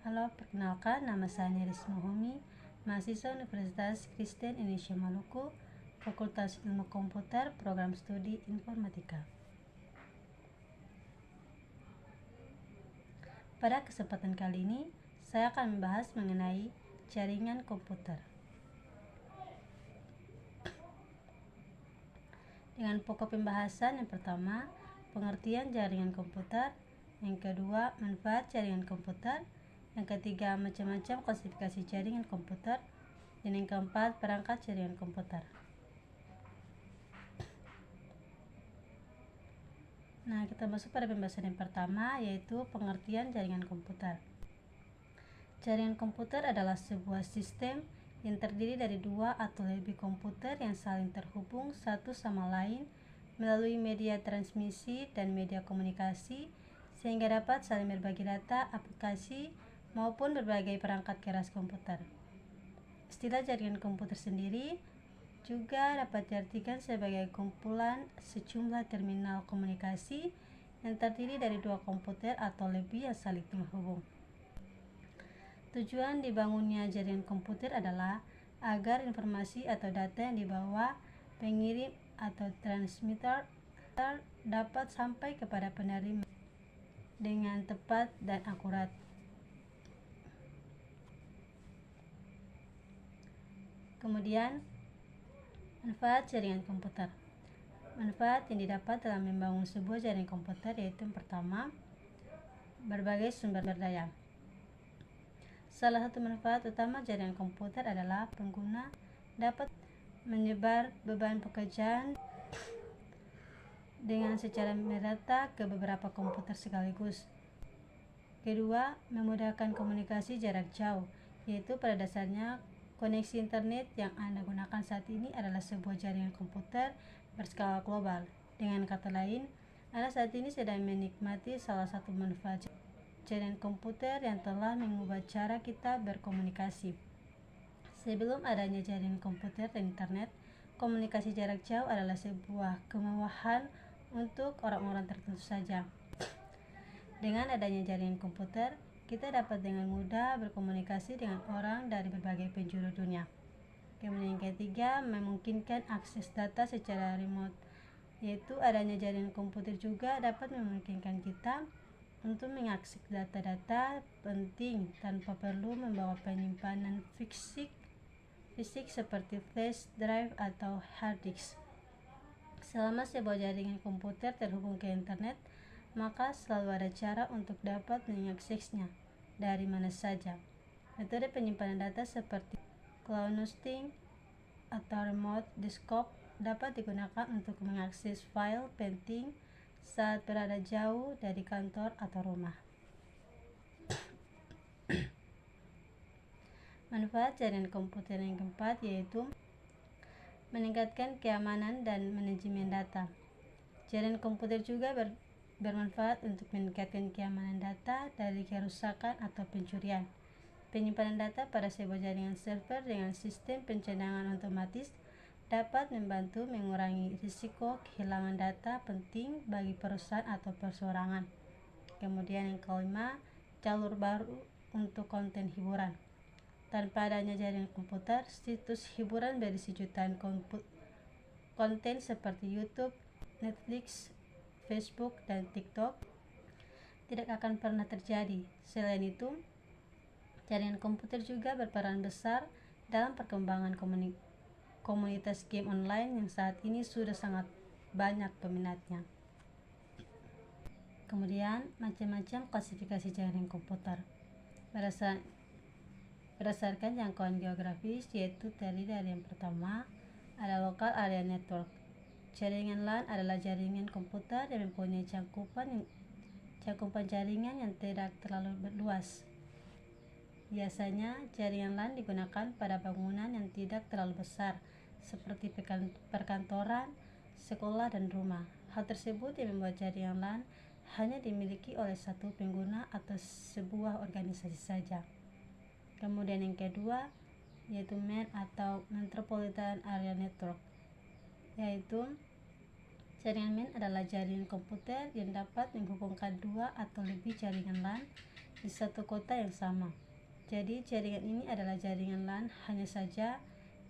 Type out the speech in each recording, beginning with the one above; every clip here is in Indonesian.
Halo, perkenalkan nama saya Risma Humi, mahasiswa Universitas Kristen Indonesia Maluku, Fakultas Ilmu Komputer, Program Studi Informatika. Pada kesempatan kali ini, saya akan membahas mengenai jaringan komputer. Dengan pokok pembahasan yang pertama, pengertian jaringan komputer, yang kedua, manfaat jaringan komputer, yang ketiga, macam-macam klasifikasi jaringan komputer, dan yang keempat, perangkat jaringan komputer. Nah, kita masuk pada pembahasan yang pertama, yaitu pengertian jaringan komputer. Jaringan komputer adalah sebuah sistem yang terdiri dari dua atau lebih komputer yang saling terhubung satu sama lain melalui media transmisi dan media komunikasi, sehingga dapat saling berbagi data, aplikasi, maupun berbagai perangkat keras komputer. Istilah jaringan komputer sendiri juga dapat diartikan sebagai kumpulan sejumlah terminal komunikasi yang terdiri dari dua komputer atau lebih yang saling terhubung. Tujuan dibangunnya jaringan komputer adalah agar informasi atau data yang dibawa pengirim atau transmitter dapat sampai kepada penerima dengan tepat dan akurat. Kemudian, manfaat jaringan komputer. Manfaat yang didapat dalam membangun sebuah jaringan komputer yaitu yang pertama, berbagai sumber daya. Salah satu manfaat utama jaringan komputer adalah pengguna dapat menyebar beban pekerjaan dengan secara merata ke beberapa komputer sekaligus. Kedua, memudahkan komunikasi jarak jauh, yaitu pada dasarnya koneksi internet yang Anda gunakan saat ini adalah sebuah jaringan komputer berskala global. Dengan kata lain, Anda saat ini sedang menikmati salah satu manfaat jaringan komputer yang telah mengubah cara kita berkomunikasi. Sebelum adanya jaringan komputer dan internet, komunikasi jarak jauh adalah sebuah kemewahan untuk orang-orang tertentu saja. Dengan adanya jaringan komputer, kita dapat dengan mudah berkomunikasi dengan orang dari berbagai penjuru dunia. Kemudian yang ketiga, memungkinkan akses data secara remote, yaitu adanya jaringan komputer juga dapat memungkinkan kita untuk mengakses data-data penting tanpa perlu membawa penyimpanan fisik seperti flash drive atau hard disk. Selama sebuah jaringan komputer terhubung ke internet, maka selalu ada cara untuk dapat mengaksesnya dari mana saja. Metode penyimpanan data seperti cloud hosting atau remote desktop dapat digunakan untuk mengakses file penting saat berada jauh dari kantor atau rumah. Manfaat jaringan komputer yang keempat yaitu meningkatkan keamanan dan manajemen data. Jaringan komputer juga bermanfaat untuk meningkatkan keamanan data dari kerusakan atau pencurian. Penyimpanan data pada sebuah jaringan server dengan sistem pencadangan otomatis dapat membantu mengurangi risiko kehilangan data penting bagi perusahaan atau perseorangan. Kemudian yang kelima, jalur baru untuk konten hiburan. Tanpa adanya jaringan komputer, situs hiburan berisi jutaan konten seperti YouTube, Netflix, Facebook, dan TikTok tidak akan pernah terjadi. Selain itu, jaringan komputer juga berperan besar dalam perkembangan komunitas game online yang saat ini sudah sangat banyak peminatnya. Kemudian, macam-macam klasifikasi jaringan komputer. Berdasarkan jangkauan geografis, yaitu terdiri dari yang pertama, ada local area network. Jaringan LAN adalah jaringan komputer yang mempunyai cakupan jaringan yang tidak terlalu luas. Biasanya, jaringan LAN digunakan pada bangunan yang tidak terlalu besar, seperti perkantoran, sekolah, dan rumah. Hal tersebut yang membuat jaringan LAN hanya dimiliki oleh satu pengguna atau sebuah organisasi saja. Kemudian yang kedua, yaitu MAN atau Metropolitan Area Network, yaitu jaringan MAN adalah jaringan komputer yang dapat menghubungkan dua atau lebih jaringan LAN di satu kota yang sama. Jadi jaringan ini adalah jaringan LAN, hanya saja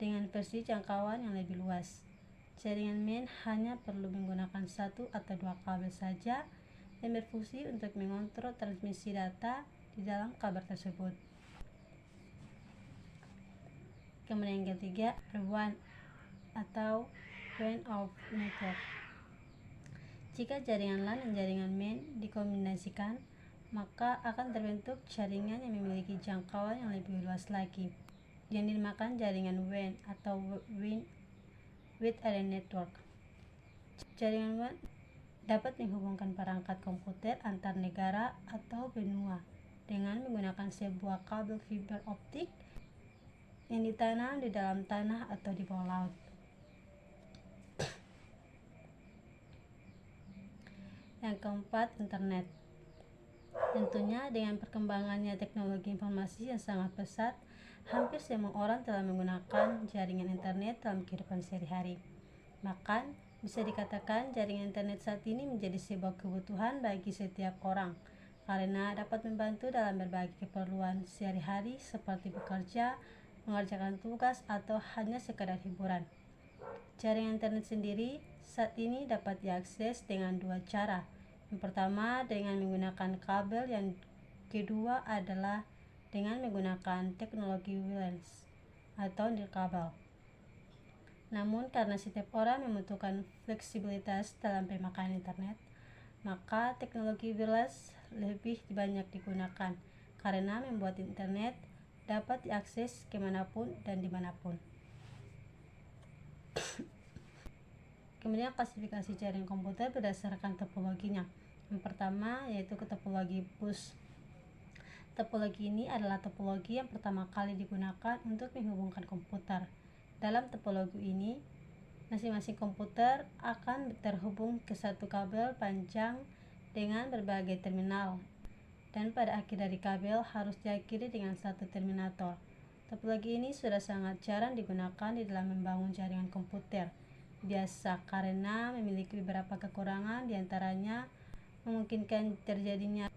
dengan versi jangkauan yang lebih luas. Jaringan MAN hanya perlu menggunakan 1 atau 2 kabel saja dan berfungsi untuk mengontrol transmisi data di dalam kabel tersebut. Kemudian yang ketiga, WAN atau WAN of Network. Jika jaringan LAN dan jaringan MAN dikombinasikan, maka akan terbentuk jaringan yang memiliki jangkauan yang lebih luas lagi, yang dinamakan jaringan WAN atau Wide Area Network. Jaringan WAN dapat menghubungkan perangkat komputer antar negara atau benua dengan menggunakan sebuah kabel fiber optik yang ditanam di dalam tanah atau di bawah laut. Yang keempat, internet. Tentunya dengan perkembangannya teknologi informasi yang sangat pesat, hampir semua orang telah menggunakan jaringan internet dalam kehidupan sehari-hari. Bahkan bisa dikatakan jaringan internet saat ini menjadi sebuah kebutuhan bagi setiap orang, karena dapat membantu dalam berbagai keperluan sehari-hari seperti bekerja, mengerjakan tugas, atau hanya sekadar hiburan. Jaringan internet sendiri saat ini dapat diakses dengan 2 cara. Yang pertama dengan menggunakan kabel, yang kedua adalah dengan menggunakan teknologi wireless atau nirkabel. Namun karena setiap orang membutuhkan fleksibilitas dalam pemakaian internet, maka teknologi wireless lebih banyak digunakan karena membuat internet dapat diakses kemanapun dan dimanapun. Kemudian klasifikasi jaringan komputer berdasarkan topologinya. Yang pertama yaitu topologi bus. Topologi ini adalah topologi yang pertama kali digunakan untuk menghubungkan komputer. Dalam topologi ini, masing-masing komputer akan terhubung ke satu kabel panjang dengan berbagai terminal, dan pada akhir dari kabel harus diakhiri dengan satu terminator. Topologi ini sudah sangat jarang digunakan di dalam membangun jaringan komputer, biasa karena memiliki beberapa kekurangan, diantaranya memungkinkan terjadinya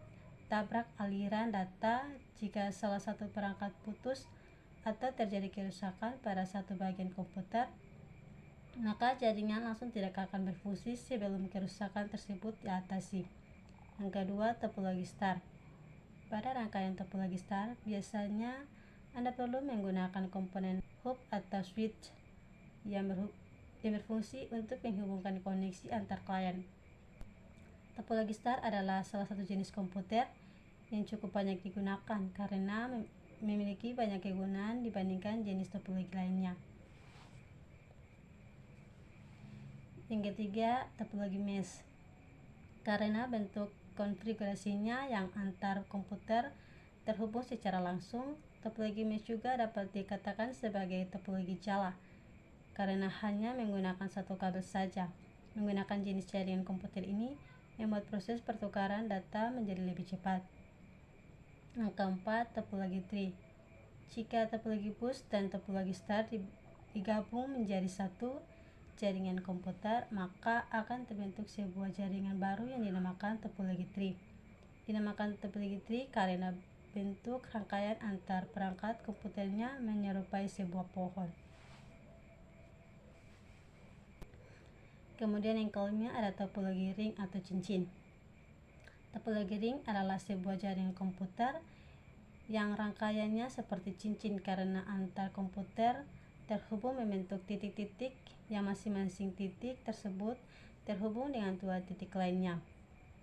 tabrak aliran data jika salah satu perangkat putus atau terjadi kerusakan pada satu bagian komputer, maka jaringan langsung tidak akan berfungsi sebelum kerusakan tersebut diatasi. Yang kedua, topologi star. Pada rangkaian topologi star, biasanya Anda perlu menggunakan komponen hub atau switch yang berfungsi untuk menghubungkan koneksi antar klien. Topologi star adalah salah satu jenis komputer yang cukup banyak digunakan karena memiliki banyak kegunaan dibandingkan jenis topologi lainnya. Yang ketiga, topologi mesh. Karena bentuk konfigurasinya yang antar komputer terhubung secara langsung, topologi mesh juga dapat dikatakan sebagai topologi jala karena hanya menggunakan satu kabel saja. Menggunakan jenis jaringan komputer ini membuat proses pertukaran data menjadi lebih cepat. Yang keempat, topologi tree. Jika topologi bus dan topologi star digabung menjadi satu jaringan komputer, maka akan terbentuk sebuah jaringan baru yang dinamakan topologi tree. Dinamakan topologi tree karena bentuk rangkaian antar perangkat komputernya menyerupai sebuah pohon. Kemudian yang kelima ada topologi ring atau cincin. Topologi ring adalah sebuah jaringan komputer yang rangkaiannya seperti cincin karena antar komputer terhubung membentuk titik-titik yang masing-masing titik tersebut terhubung dengan 2 titik lainnya.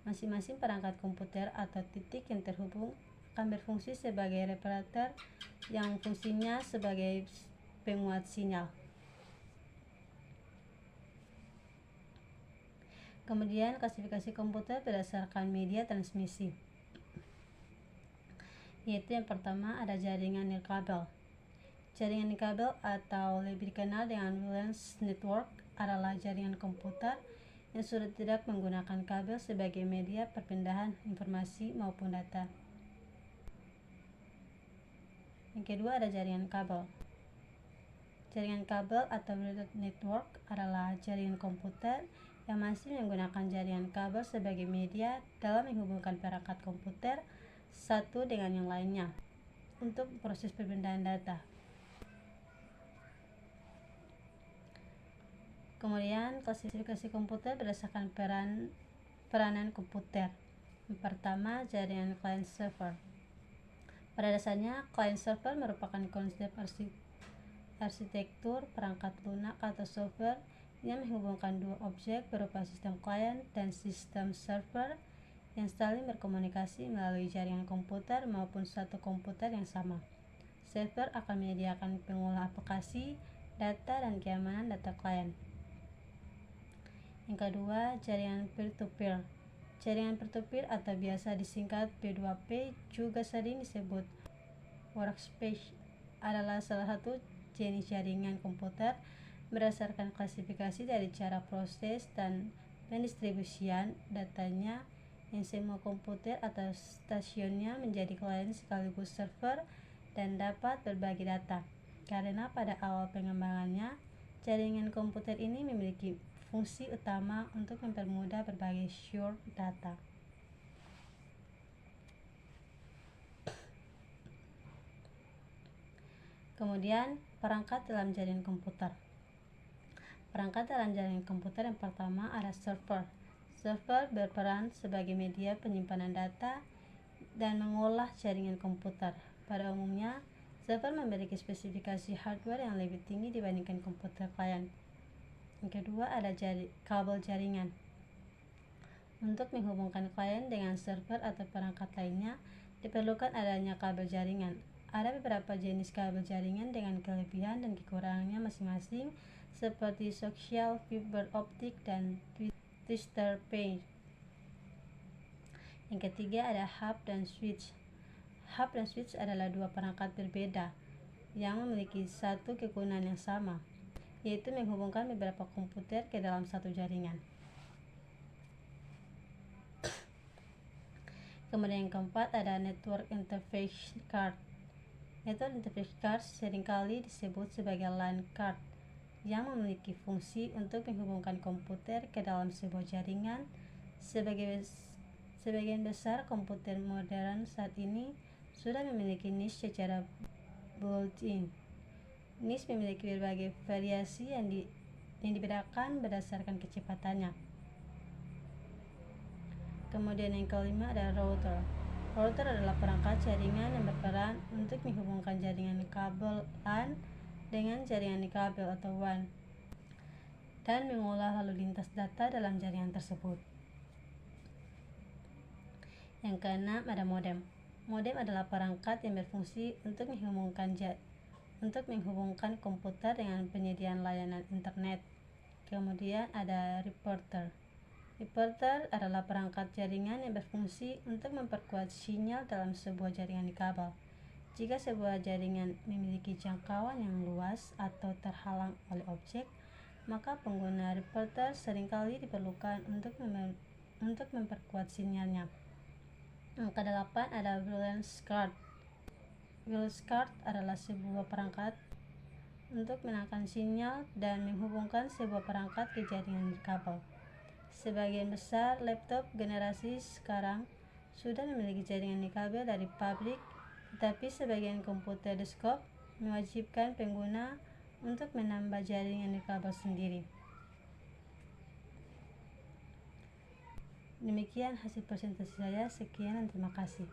Masing-masing perangkat komputer atau titik yang terhubung akan berfungsi sebagai reparator yang fungsinya sebagai penguat sinyal. Kemudian klasifikasi komputer berdasarkan media transmisi, yaitu yang pertama ada jaringan nirkabel. Jaringan nirkabel atau lebih dikenal dengan wireless network adalah jaringan komputer yang sudah tidak menggunakan kabel sebagai media perpindahan informasi maupun data. Yang kedua ada jaringan kabel. Jaringan kabel atau wireless network adalah jaringan komputer yang masih menggunakan jaringan kabel sebagai media dalam menghubungkan perangkat komputer satu dengan yang lainnya untuk proses perpindahan data. Kemudian klasifikasi komputer berdasarkan peranan komputer. Yang pertama, jaringan client server. Pada dasarnya, client server merupakan konsep arsitektur perangkat lunak atau software yang menghubungkan dua objek berupa sistem client dan sistem server yang saling berkomunikasi melalui jaringan komputer maupun satu komputer yang sama. Server akan menyediakan pengolah aplikasi, data, dan keamanan data klien. Yang kedua, jaringan peer-to-peer. Jaringan peer-to-peer atau biasa disingkat P2P juga sering disebut workspace adalah salah satu jenis jaringan komputer berdasarkan klasifikasi dari cara proses dan pendistribusian datanya yang semua komputer atau stasiunnya menjadi klien sekaligus server dan dapat berbagi data. Karena pada awal pengembangannya, jaringan komputer ini memiliki fungsi utama untuk mempermudah berbagi shared data. Kemudian, perangkat dalam jaringan komputer. Perangkat dalam jaringan komputer yang pertama ada server. Server berperan sebagai media penyimpanan data dan mengolah jaringan komputer. Pada umumnya, server memiliki spesifikasi hardware yang lebih tinggi dibandingkan komputer klien. Yang kedua ada kabel jaringan. Untuk menghubungkan klien dengan server atau perangkat lainnya, diperlukan adanya kabel jaringan. Ada beberapa jenis kabel jaringan dengan kelebihan dan kekurangannya masing-masing, seperti koaksial, fiber optik, dan twisted pair. Yang ketiga ada hub dan switch. Hub dan switch adalah dua perangkat berbeda yang memiliki satu kegunaan yang sama, yaitu menghubungkan beberapa komputer ke dalam satu jaringan. Kemudian yang keempat ada network interface card. Network interface card seringkali disebut sebagai LAN card yang memiliki fungsi untuk menghubungkan komputer ke dalam sebuah jaringan. Sebagian besar komputer modern saat ini sudah memiliki NIC secara built-in. NIC memiliki berbagai variasi yang dibedakan berdasarkan kecepatannya. Kemudian yang kelima ada router. Router adalah perangkat jaringan yang berperan untuk menghubungkan jaringan kabel LAN dengan jaringan kabel atau WAN dan mengolah lalu lintas data dalam jaringan tersebut. Yang keenam ada modem. Modem adalah perangkat yang berfungsi untuk menghubungkan komputer dengan penyediaan layanan internet. Kemudian ada repeater. Repeater adalah perangkat jaringan yang berfungsi untuk memperkuat sinyal dalam sebuah jaringan kabel. Jika sebuah jaringan memiliki jangkauan yang luas atau terhalang oleh objek, maka pengguna repeater seringkali diperlukan untuk memperkuat sinyalnya. Yang kedelapan ada wireless card. Wireless card adalah sebuah perangkat untuk menangkap sinyal dan menghubungkan sebuah perangkat ke jaringan kabel. Sebagian besar laptop generasi sekarang sudah memiliki jaringan kabel dari pabrik, tetapi sebagian komputer desktop mewajibkan pengguna untuk menambah jaringan kabel sendiri. Demikian hasil presentasi saya. Sekian dan terima kasih.